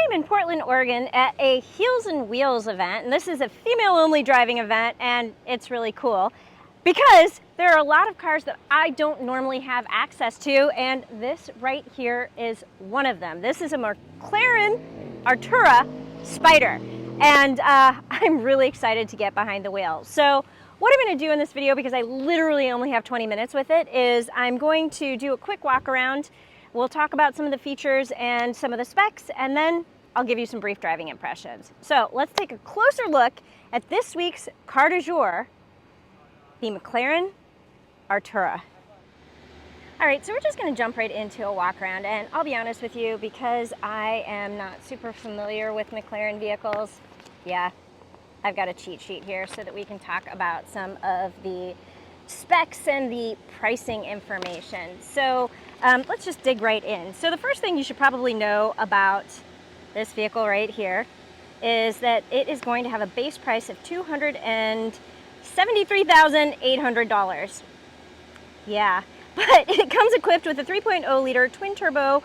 am in Portland, Oregon at a Heels and Wheels event, and this is a female-only driving event, and it's really cool because there are a lot of cars that I don't normally have access to, and this right here is one of them. This is a McLaren Artura Spider, and I'm really excited to get behind the wheel. So what I'm going to do in this video, because I literally only have 20 minutes with it, is I'm going to do a quick walk around. We'll talk about some of the features and some of the specs, and then I'll give you some brief driving impressions. So let's take a closer look at this week's car du jour, the McLaren Artura. All right, so we're just going to jump right into a walk around, and I'll be honest with you, because I am not super familiar with McLaren vehicles. Yeah, I've got a cheat sheet here so that we can talk about some of the specs and the pricing information. So let's just dig right in. So the first thing you should probably know about this vehicle right here is that it is going to have a base price of $273,800. Yeah, but it comes equipped with a 3.0 liter twin turbo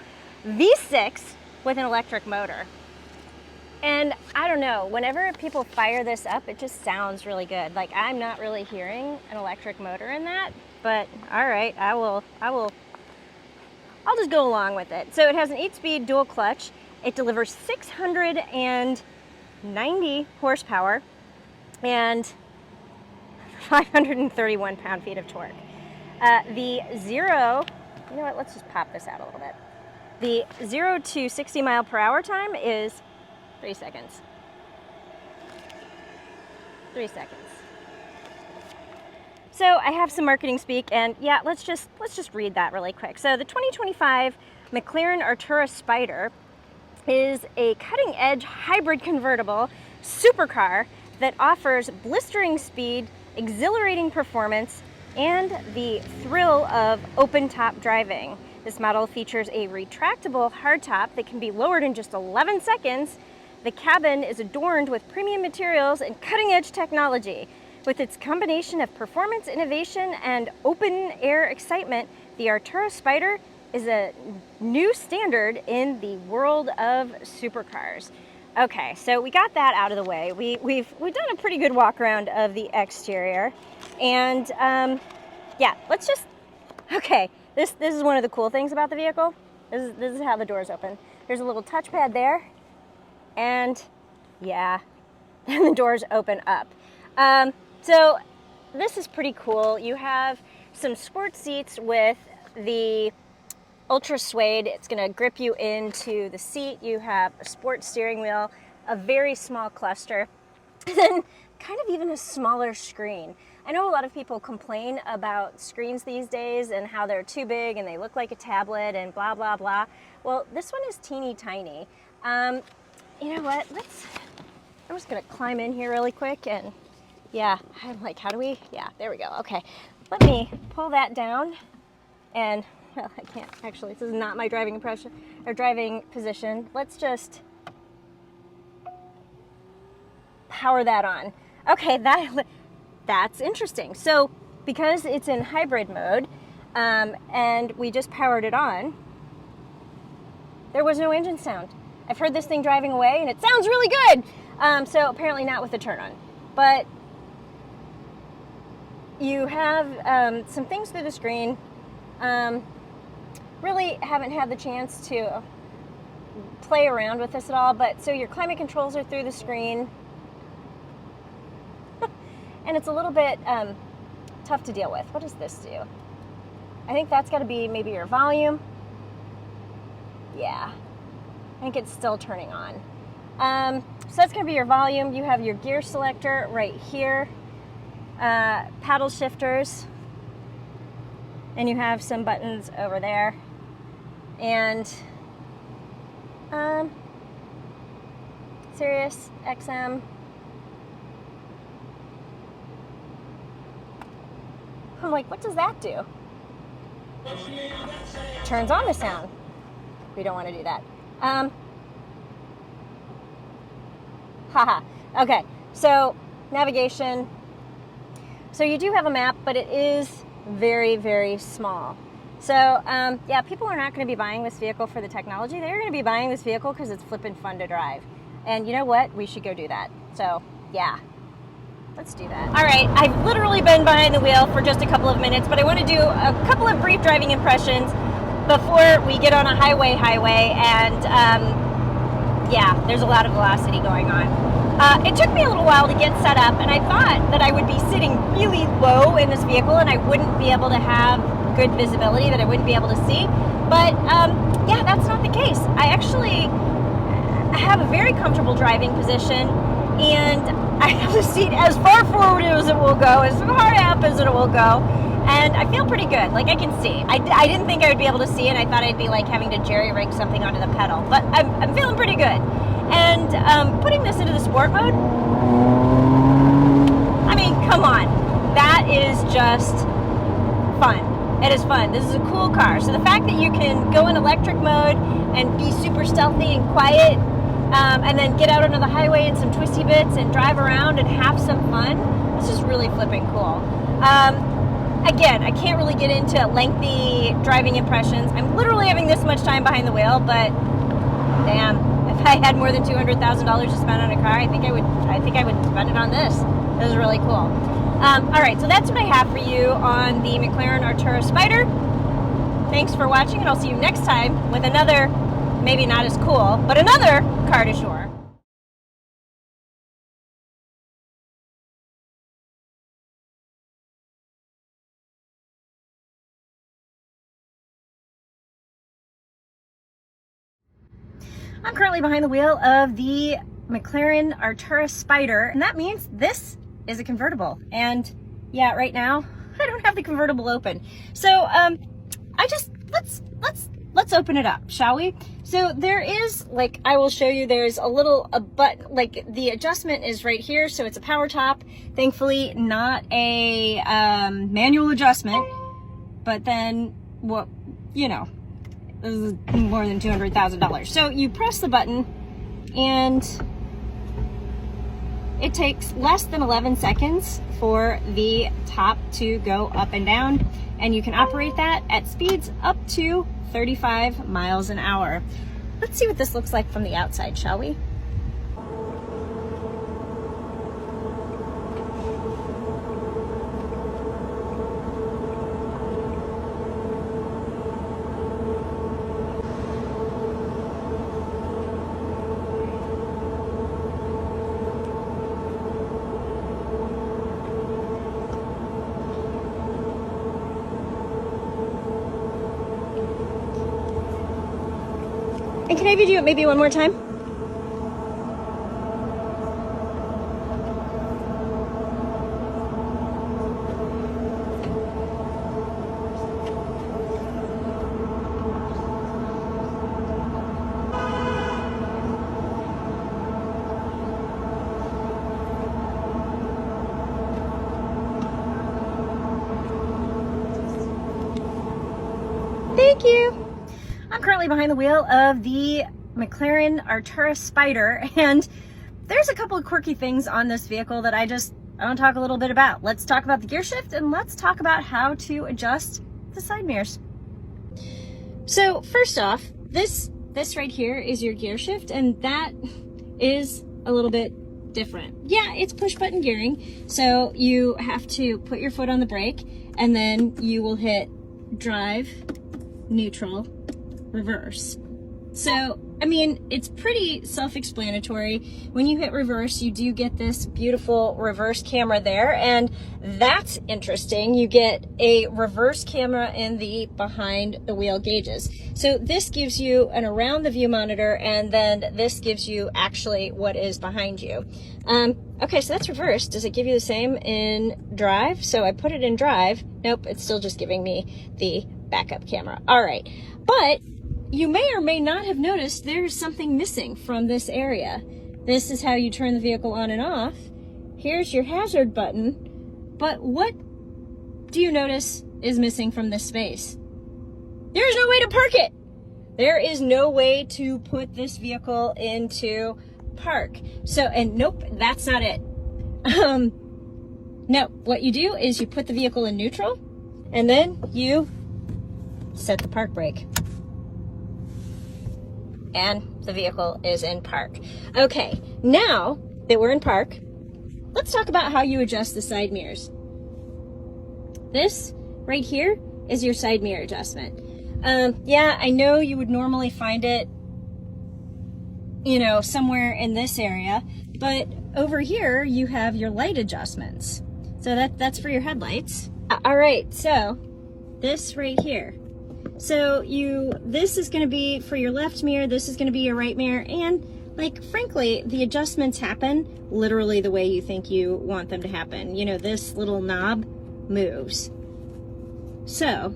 V6 with an electric motor. And I don't know, whenever people fire this up, it just sounds really good. Like, I'm not really hearing an electric motor in that, but all right, I'll just go along with it. So it has an 8-speed dual clutch. It delivers 690 horsepower and 531 pound-feet of torque. You know what, let's just pop this out a little bit. The 0 to 60 mile per hour time is 3 seconds. 3 seconds. So I have some marketing speak, and yeah, let's just read that really quick. So the 2025 McLaren Artura Spider is a cutting-edge hybrid convertible supercar that offers blistering speed, exhilarating performance, and the thrill of open-top driving. This model features a retractable hardtop that can be lowered in just 11 seconds. The cabin is adorned with premium materials and cutting-edge technology. With its combination of performance, innovation, and open-air excitement, the Artura Spider is a new standard in the world of supercars. Okay, so we got that out of the way. We've done a pretty good walk around of the exterior, and yeah, let's just. Okay, this is one of the cool things about the vehicle. This is how the doors open. There's a little touchpad there. And yeah, and the doors open up. So this is pretty cool. You have some sport seats with the ultra suede. It's going to grip you into the seat. You have a sport steering wheel, a very small cluster, and then kind of even a smaller screen. I know a lot of people complain about screens these days and how they're too big and they look like a tablet and blah, blah, blah. Well, this one is teeny tiny. You know what, I'm just gonna climb in here really quick, and yeah, I'm like, how do we, yeah, there we go, okay. Let me pull that down, and, well, I can't, actually, this is not my driving impression, or driving position. Let's just power that on. Okay, that's interesting. So, because it's in hybrid mode, and we just powered it on, there was no engine sound. I've heard this thing driving away, and it sounds really good. So apparently not with the turn on. But you have some things through the screen. Really haven't had the chance to play around with this at all. But so your climate controls are through the screen. And it's a little bit tough to deal with. What does this do? I think that's got to be maybe your volume. Yeah. I think it's still turning on. So that's going to be your volume. You have your gear selector right here, paddle shifters, and you have some buttons over there. And Sirius XM. I'm like, what does that do? Turns on the sound. We don't want to do that. Haha. Okay, so navigation. So you do have a map, but it is very, very small. So yeah, people are not going to be buying this vehicle for the technology. They're going to be buying this vehicle because it's flippin' fun to drive. And you know what? We should go do that. So yeah, let's do that. All right, I've literally been behind the wheel for just a couple of minutes, but I want to do a couple of brief driving impressions before we get on a highway, and yeah, there's a lot of velocity going on. It took me a little while to get set up, and I thought that I would be sitting really low in this vehicle and I wouldn't be able to have good visibility, that I wouldn't be able to see. But yeah, that's not the case. I actually have a very comfortable driving position, and I have the seat as far forward as it will go, as far up as it will go, and I feel pretty good. Like, I can see. I didn't think I would be able to see, and I thought I'd be like having to jerry-rig something onto the pedal, but I'm feeling pretty good. And putting this into the sport mode, I mean, come on. That is just fun. It is fun. This is a cool car. So the fact that you can go in electric mode and be super stealthy and quiet, and then get out onto the highway in some twisty bits and drive around and have some fun, this is really flipping cool. Again, I can't really get into lengthy driving impressions. I'm literally having this much time behind the wheel, but damn. If I had more than $200,000 to spend on a car, I think I would spend it on this. This is really cool. All right, so that's what I have for you on the McLaren Artura Spider. Thanks for watching, and I'll see you next time with another, maybe not as cool, but another car to shore. I'm currently behind the wheel of the McLaren Artura Spider, and that means this is a convertible. And yeah, right now I don't have the convertible open. So let's open it up, shall we? So there is, like, I will show you, there's a button, like the adjustment is right here, so it's a power top. Thankfully not a manual adjustment, but then what, you know, this is more than $200,000. So you press the button and it takes less than 11 seconds for the top to go up and down, and you can operate that at speeds up to 35 miles an hour. Let's see what this looks like from the outside, shall we? And can I have you do it maybe one more time? Thank you. I'm currently behind the wheel of the McLaren Artura Spider, and there's a couple of quirky things on this vehicle that I want to talk a little bit about. Let's talk about the gear shift, and let's talk about how to adjust the side mirrors. So first off, this right here is your gear shift, and that is a little bit different. Yeah, it's push button gearing, so you have to put your foot on the brake, and then you will hit drive, neutral, reverse. So, I mean, it's pretty self-explanatory. When you hit reverse, you do get this beautiful reverse camera there, and that's interesting. You get a reverse camera in the behind the wheel gauges. So this gives you an around the view monitor, and then this gives you actually what is behind you. Okay, so that's reverse. Does it give you the same in drive? So I put it in drive. Nope, it's still just giving me the backup camera. All right, but you may or may not have noticed there's something missing from this area. This is how you turn the vehicle on and off. Here's your hazard button, but what do you notice is missing from this space? There's no way to park it. There is no way to put this vehicle into park. So, and nope, that's not it. No, what you do is you put the vehicle in neutral, and then you set the park brake. And the vehicle is in park. Okay, now that we're in park, let's talk about how you adjust the side mirrors. This right here is your side mirror adjustment. Yeah, I know you would normally find it, you know, somewhere in this area, but over here you have your light adjustments. So that's for your headlights. All right, so this right here. So this is gonna be for your left mirror, this is gonna be your right mirror, and like, frankly, the adjustments happen literally the way you think you want them to happen. You know, this little knob moves. So,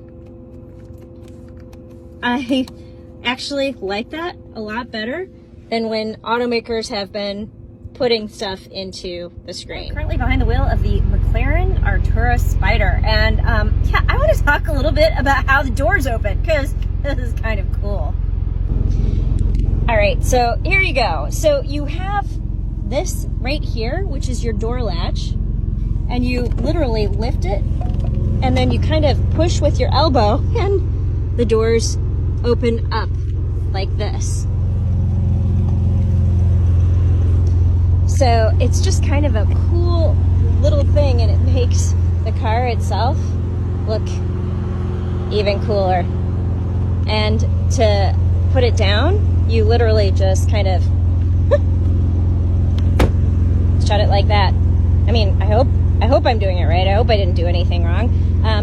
I actually like that a lot better than when automakers have been putting stuff into the screen. I'm currently behind the wheel of the McLaren Artura Spider, and yeah, I want to talk a little bit about how the doors open, because this is kind of cool. All right, so here you go. So you have this right here, which is your door latch, and you literally lift it, and then you kind of push with your elbow, and the doors open up like this. So it's just kind of a cool little thing, and it makes the car itself look even cooler. And to put it down, you literally just kind of shut it like that. I mean, I hope I'm doing it right. I hope I didn't do anything wrong.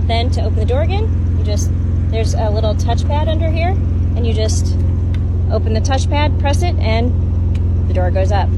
Then to open the door again, there's a little touchpad under here, and you just open the touchpad, press it, and the door goes up.